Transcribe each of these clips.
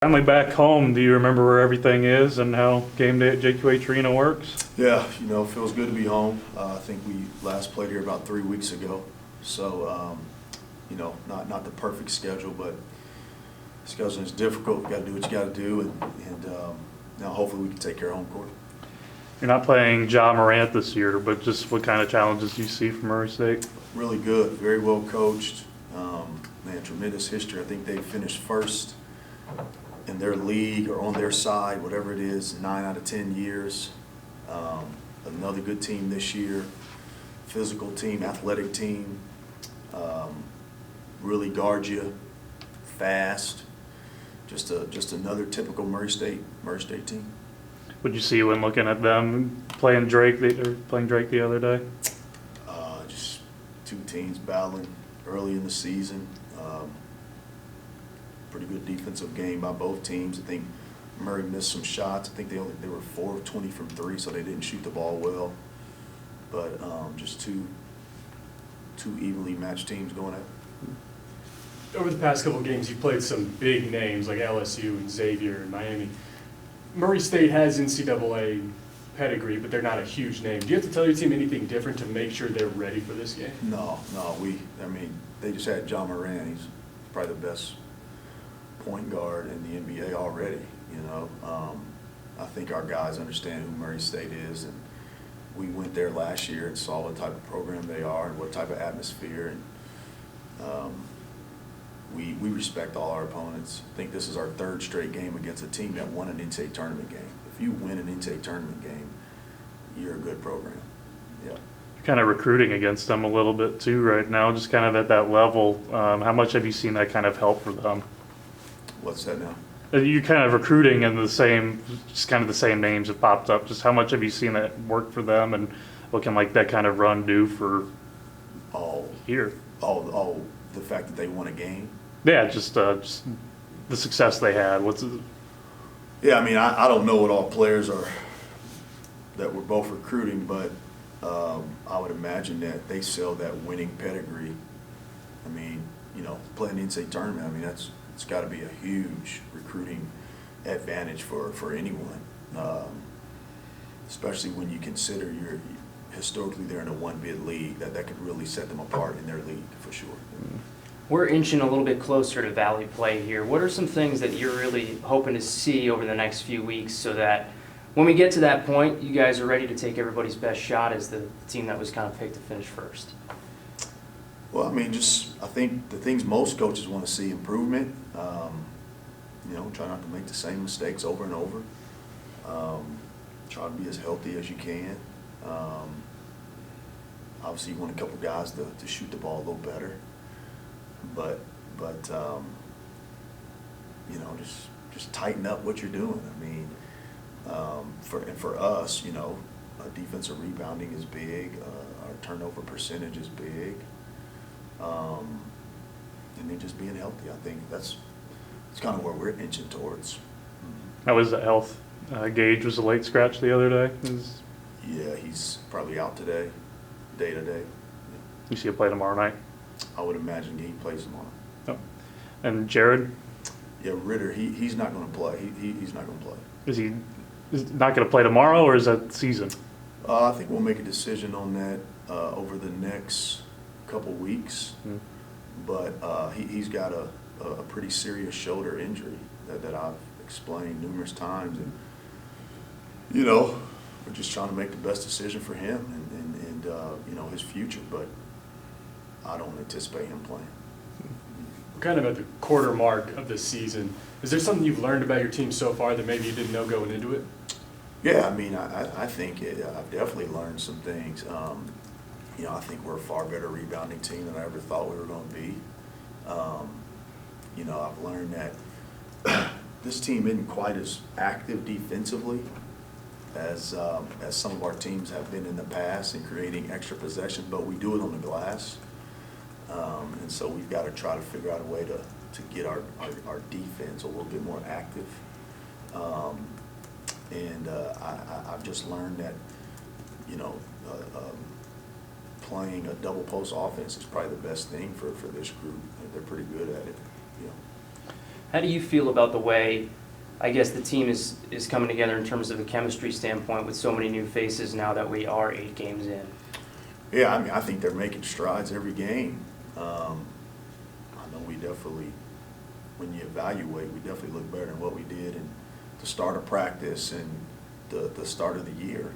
Finally back home, do you remember where everything is and how game day at JQH Arena works? Yeah, feels good to be home. I think we last played here about 3 weeks ago. So, not the perfect schedule, but scheduling is difficult. You got to do what you got to do, and now hopefully we can take care of home court. You're not playing Ja Morant this year, but just what kind of challenges do you see from Murray State? Really good, very well coached. Tremendous history. I think they finished first in their league or on their side, whatever it is, 9 out of 10 years. Another good team this year, physical team, athletic team, really guard you, fast. Just another typical Murray State team. What'd you see when looking at them playing Drake the other day? Just two teams battling early in the season. Pretty good defensive game by both teams. I think Murray missed some shots. I think they were 4 of 20 from 3, so they didn't shoot the ball well. But just two evenly matched teams going at it. Over the past couple of games, you've played some big names like LSU and Xavier and Miami. Murray State has NCAA pedigree, but they're not a huge name. Do you have to tell your team anything different to make sure they're ready for this game? No. They just had Ja Morant. He's probably the best point guard in the NBA already. I think our guys understand who Murray State is, and we went there last year and saw what type of program they are and what type of atmosphere. And we respect all our opponents. I think this is our third straight game against a team that won an NCAA tournament game. If you win an NCAA tournament game, you're a good program. Yeah. You're kind of recruiting against them a little bit too right now, just kind of at that level. How much have you seen that kind of help for them? What's that now? You're kind of recruiting in the same names have popped up. Just how much have you seen that work for them, and what can like that kind of run do for here? The fact that they won a game. Yeah, just the success they had. Yeah, I don't know what all players are that we're both recruiting, but I would imagine that they sell that winning pedigree. Playing the NCAA tournament, it's got to be a huge recruiting advantage for anyone, especially when you consider historically they're in a one-bid league. That could really set them apart in their league for sure. We're inching a little bit closer to Valley play here. What are some things that you're really hoping to see over the next few weeks so that when we get to that point, you guys are ready to take everybody's best shot as the team that was kind of picked to finish first? Well, I think the things most coaches want to see: improvement. Try not to make the same mistakes over and over. Try to be as healthy as you can. Obviously, you want a couple guys to shoot the ball a little better. But just tighten up what you're doing. For us, defensive rebounding is big. Our turnover percentage is big. And then just being healthy, I think that's kind of where we're inching towards. How was the health? Gage was a late scratch the other day. Yeah, he's probably out today, day to day. You see him play tomorrow night? I would imagine he plays tomorrow. Oh. And Jared? Yeah, Ritter, he's not going to play. He's not going to play. Is he not going to play tomorrow, or is that season? I think we'll make a decision on that over the next couple weeks. But he's got a pretty serious shoulder injury that I've explained numerous times. And, we're just trying to make the best decision for him and his future. But I don't anticipate him playing. We're kind of at the quarter mark of the season. Is there something you've learned about your team so far that maybe you didn't know going into it? Yeah, I think I've definitely learned some things. I think we're a far better rebounding team than I ever thought we were going to be. I've learned that this team isn't quite as active defensively as some of our teams have been in the past in creating extra possessions, but we do it on the glass. And so we've got to try to figure out a way to get our defense a little bit more active. I've just learned that, playing a double post offense is probably the best thing for this group. They're pretty good at it. How do you feel about the way, I guess, the team is coming together in terms of a chemistry standpoint with so many new faces now that we are 8 games in? Yeah, I mean, I think they're making strides every game. I know we definitely, when you evaluate, we definitely look better than what we did in the start of practice and the start of the year.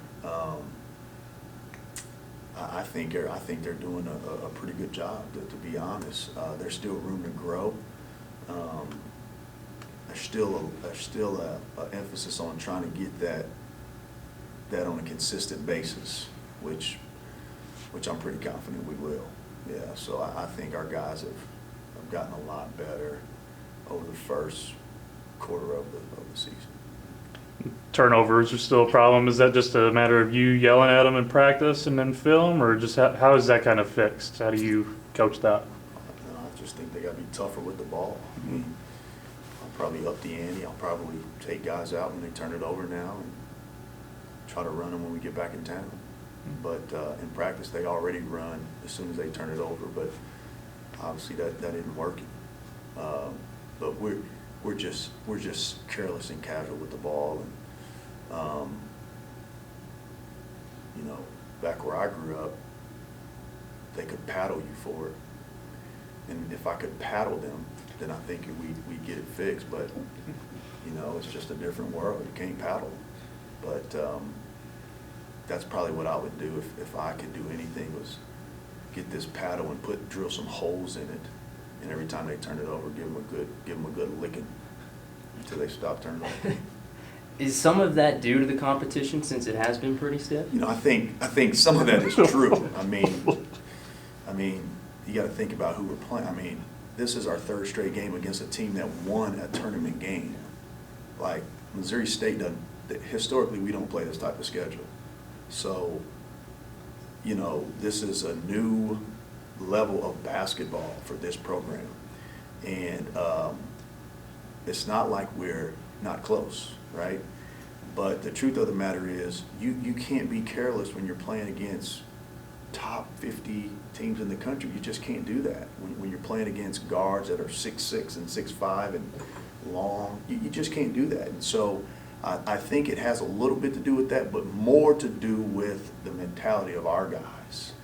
I think they're doing a pretty good job, to be honest. There's still room to grow. There's still a emphasis on trying to get that on a consistent basis, which I'm pretty confident we will. Yeah, so I think our guys have gotten a lot better over the first quarter of the season. Turnovers are still a problem. Is that just a matter of you yelling at them in practice and then film, or just how is that kind of fixed? How do you coach that? I just think they got to be tougher with the ball. I mean, I'll probably up the ante. I'll probably take guys out when they turn it over now and try to run them when we get back in town. But in practice, they already run as soon as they turn it over. But obviously, that isn't working. But we're just careless and casual with the ball. And you know, back where I grew up, they could paddle you for it. And if I could paddle them, then I think we'd get it fixed. But you know, it's just a different world. You can't paddle. But that's probably what I would do if I could do anything, was get this paddle and drill some holes in it, and every time they turn it over, give them a good licking until they stop turning it over. Is some of that due to the competition since it has been pretty stiff? You know, I think some of that is true. I mean, you got to think about who we're playing. I mean, this is our 3rd straight game against a team that won a tournament game. Like Missouri State doesn't. Historically, we don't play this type of schedule. So, you know, this is a new level of basketball for this program. And it's not like we're not close, right? But the truth of the matter is you can't be careless when you're playing against top 50 teams in the country. You just can't do that. When you're playing against guards that are 6'6" and 6'5" and long, you just can't do that. And so I think it has a little bit to do with that, but more to do with the mentality of our guys.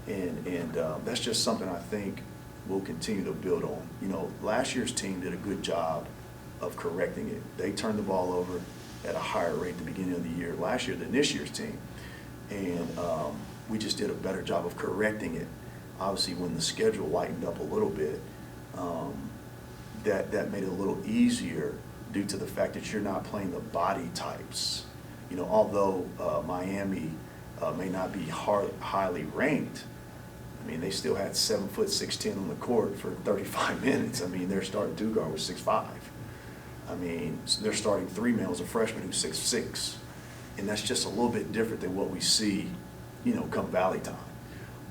And that's just something I think we'll continue to build on. You know, last year's team did a good job of correcting it. They turned the ball over at a higher rate at the beginning of the year last year than this year's team. And we just did a better job of correcting it. Obviously, when the schedule lightened up a little bit, that made it a little easier due to the fact that you're not playing the body types. You know, although Miami may not be highly ranked, I mean, they still had 7'6" on the court for 35 minutes. I mean, their starting 2 guard was 6'5". I mean, their starting 3 man was a freshman who's 6'6", and that's just a little bit different than what we see, you know, come Valley time.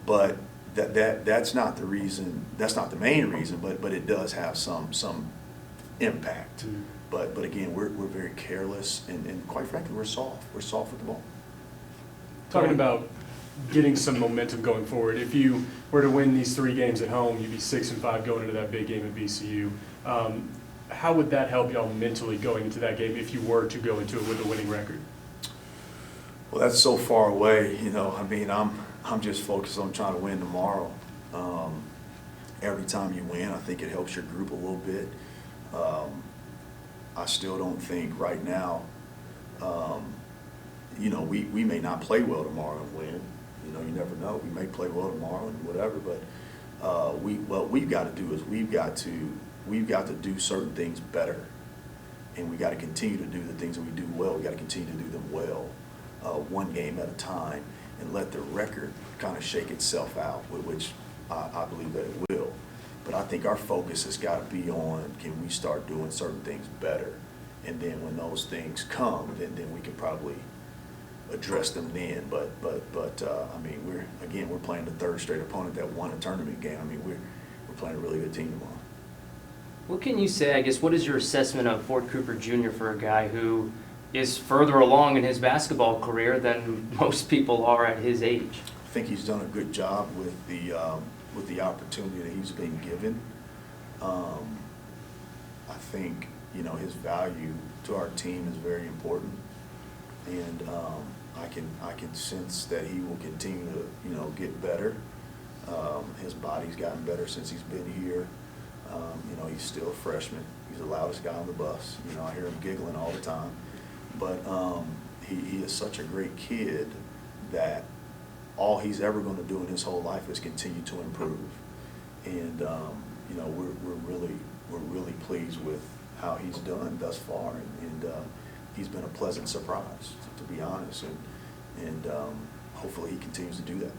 But that's not the reason. That's not the main reason. But it does have some impact. Mm-hmm. But again, we're very careless, and quite frankly, we're soft. We're soft with the ball. Talking about getting some momentum going forward, if you were to win these 3 games at home, you'd be 6-5 going into that big game at VCU. How would that help y'all mentally going into that game if you were to go into it with a winning record? Well, that's so far away, you know. I mean, I'm just focused on trying to win tomorrow. Every time you win, I think it helps your group a little bit. I still don't think right now, you know, we may not play well tomorrow and win. You know, you never know. We may play well tomorrow and whatever, but what we've got to do is we've got to do certain things better, and we got to continue to do the things that we do well. We got to continue to do them well, one game at a time, and let the record kind of shake itself out, which I believe that it will. But I think our focus has got to be on, can we start doing certain things better? And then when those things come, then we can probably address them then. But I mean, we're playing the 3rd straight opponent that won a tournament game. I mean, we're playing a really good team tomorrow. What can you say, I guess, what is your assessment of Ford Cooper Jr. for a guy who is further along in his basketball career than most people are at his age? I think he's done a good job with the opportunity that he's been given. I think, you know, his value to our team is very important. And I can sense that he will continue to, you know, get better. His body's gotten better since he's been here. You know, he's still a freshman. He's the loudest guy on the bus. You know, I hear him giggling all the time. But he is such a great kid that all he's ever going to do in his whole life is continue to improve. And you know, we're really pleased with how he's done thus far, and he's been a pleasant surprise, to be honest. And hopefully he continues to do that.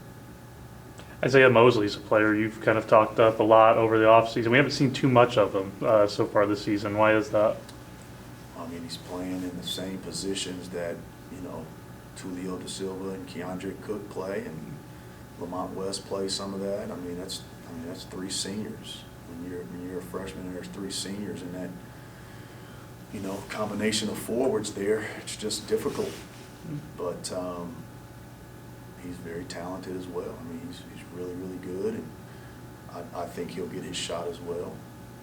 Isaiah Mosley's a player you've kind of talked up a lot over the offseason. We haven't seen too much of him so far this season. Why is that? I mean, he's playing in the same positions that, you know, Tulio Da Silva and Keandre Cook play, and Lamont West plays some of that. I mean, that's three seniors. When you're a freshman and there's three seniors in that, you know, combination of forwards there, it's just difficult. But he's very talented as well. I mean, he's really, really good, and I think he'll get his shot as well.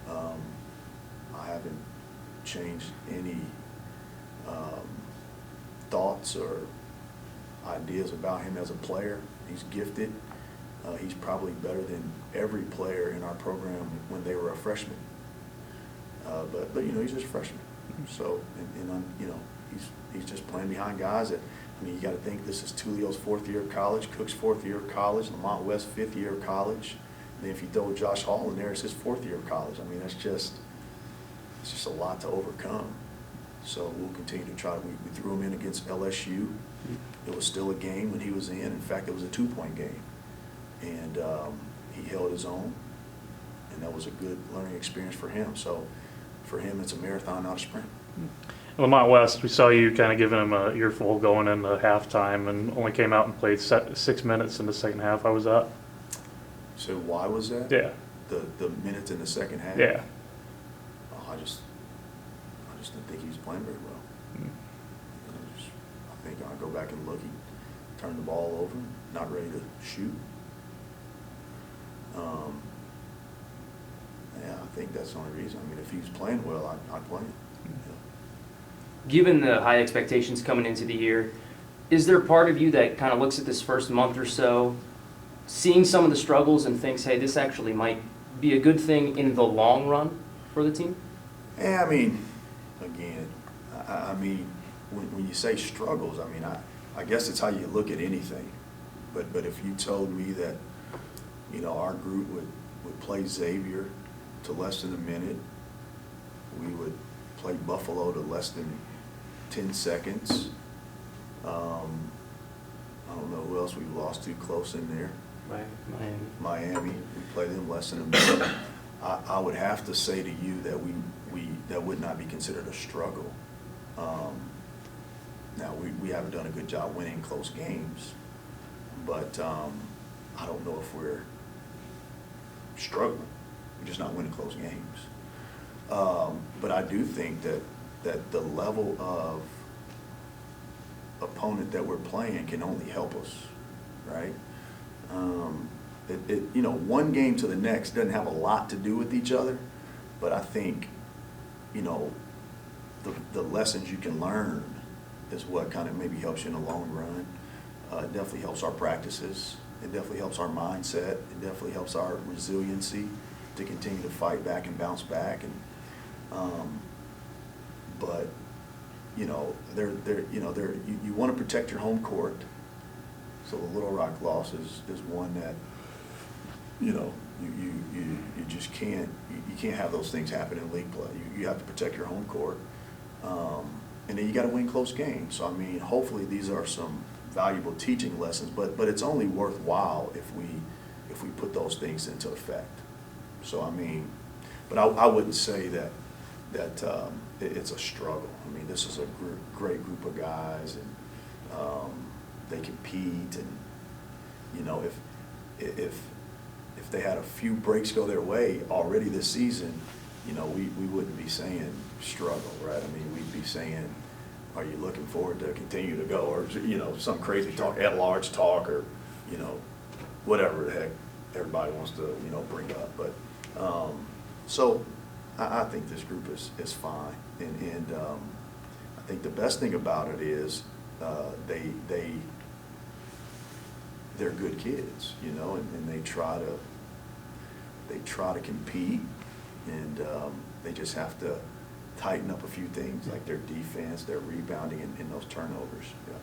I haven't changed any thoughts or ideas about him as a player. He's gifted. He's probably better than every player in our program when they were a freshman. But you know, he's just a freshman. So, and you know, he's just playing behind guys that, I mean, you got to think this is Tulio's fourth year of college, Cook's fourth year of college, Lamont West's fifth year of college. And then if you throw Josh Hall in there, it's his fourth year of college. I mean, it's just a lot to overcome. So we'll continue to try. We threw him in against LSU. It was still a game when he was in. In fact, it was a 2-point game. And he held his own, and that was a good learning experience for him. So for him, it's a marathon, not a sprint. Lamont West, we saw you kind of giving him a earful going into halftime, and only came out and played 6 minutes in the second half. How was that? So why was that? Yeah. The minutes in the second half? Yeah. Oh, I just didn't think he was playing very well. I think I'll go back and look. He turned the ball over, not ready to shoot. Yeah, I think that's the only reason. I mean, if he was playing well, I'd play him. Yeah. Given the high expectations coming into the year, is there a part of you that kind of looks at this first month or so, seeing some of the struggles and thinks, hey, this actually might be a good thing in the long run for the team? Yeah, I mean, again, I mean, when you say struggles, I mean, I guess it's how you look at anything. But if you told me that, you know, our group would play Xavier to less than a minute, we would play Buffalo to less than 10 seconds. I don't know who else we've lost too close in there. Miami, we play them less than a minute. I would have to say to you that that would not be considered a struggle. Now, we haven't done a good job winning close games, but I don't know if we're struggling. We're just not winning close games. But I do think that the level of opponent that we're playing can only help us, right? You know, one game to the next doesn't have a lot to do with each other, but I think, you know, the lessons you can learn is what kind of maybe helps you in the long run. It definitely helps our practices. It definitely helps our mindset. It definitely helps our resiliency to continue to fight back and bounce back. And but you know, you want to protect your home court. So the Little Rock loss is one that, you know, you just can't have those things happen in league play. You have to protect your home court, and then you got to win close games. So I mean, hopefully these are some valuable teaching lessons, but it's only worthwhile if we put those things into effect. So I mean, but I wouldn't say that it's a struggle. I mean, this is a great group of guys, and they compete, and you know, if they had a few breaks go their way already this season, you know, we wouldn't be saying struggle, right? I mean, we'd be saying, are you looking forward to continue to go, or, you know, some crazy talk, at large talk, or, you know, whatever the heck everybody wants to, you know, bring up. But so I think this group is fine. And I think the best thing about it is they're good kids, you know, and they try to compete, and they just have to tighten up a few things, like their defense, their rebounding, and those turnovers. Yeah.